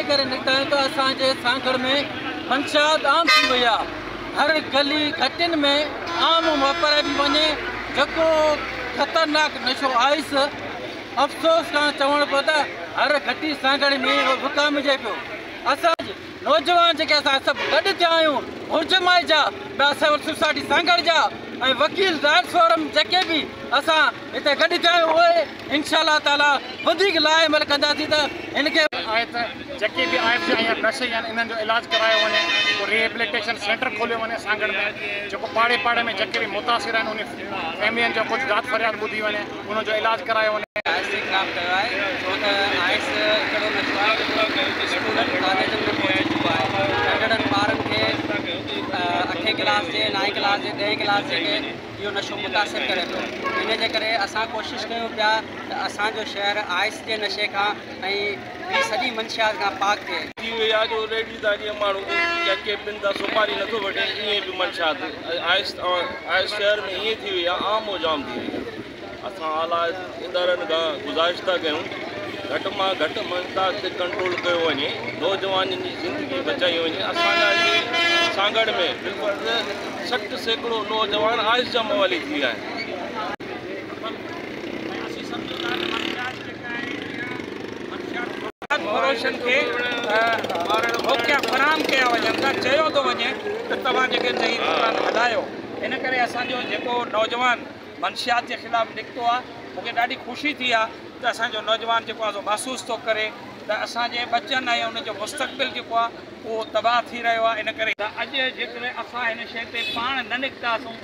करे निकिता आहियूं त असांजे सांगड़ में मंशात आम थी वई आहे। हर गली घटियुनि में आम वापराए बि वञे जेको ख़तरनाक नशो आइस। अफ़सोस खां चवणो पियो त हर घटी सांगड़ में विकामिजे पियो। असां नौजवान जेके असां सभु गॾु थिया आहियूं मुर्जमाई जा ॿिया सिविल सोसाइटी सांगड़ जा ऐं वकील राइट्स फोरम जेके बि असां हिते गॾु थिया आहियूं उहे इनशा ताला वधीक लाइमल कंदासीं त हिनखे आहे त जेके बि आहिनि या नशे आहिनि इन्हनि जो इलाजु करायो वञे। पोइ रिहेबिलिटेशन सेंटर खोलियो वञे सांगड़ में, जेको पाड़े पाड़े में जेके बि मुतासिर आहिनि उन फैमिलियुनि जो कुझु दाद फरियाद ॿुधी वञे, उनजो इलाजु करायो वञे। आइस जे ख़िलाफ़ कयो आहे छो त आइस हिकिड़ो नशो आहे स्कूलनि कॉलेजनि में पहुची चुको आहे। नंढड़नि ॿारनि खे 8 क्लास जे 9 क्लास जे 10 क्लास जे के इहो नशो मुतासिर करे पियो। इन जे करे असां कोशिशि कयूं पिया त असांजो शहर आइस जे नशे खां ऐं ॿी सॼी मंशियात खां पाक थिए। थी वई आहे जो रेडीदारीअ माण्हू जेके ॿिनि था सुपारी नथो वठे ईअं बि मंशात आइस शहर में ईअं थी वई आहे, आम जाम थी वई आहे। असां आला इदारनि खां गुज़ारिश था कयूं घटि मां घटि मंशात ते कंट्रोल कयो वञे, नौजवाननि जी ज़िंदगी बचाई वञे। असांजा हिते सांगड़ में बिल्कुलु 60% नौजवान आइस जा मवाली थी विया आहिनि। फरोशन खे मौक़ा फराहम कया वञनि था, चयो थो वञे त तव्हां जेके नई दुकान हलायो। इन करे असांजो जेको नौजवान मंशियात जे ख़िलाफ़ु निकितो आहे, मूंखे ॾाढी ख़ुशी थी आहे त असांजो नौजवान जेको आहे महसूसु थो करे त असांजे बचनि ऐं उनजो मुस्तक़बिल जेको आहे उहो तबाह थी रहियो आहे। इन करे अॼु जेकॾहिं असां हिन शइ ते पाण न निकितासीं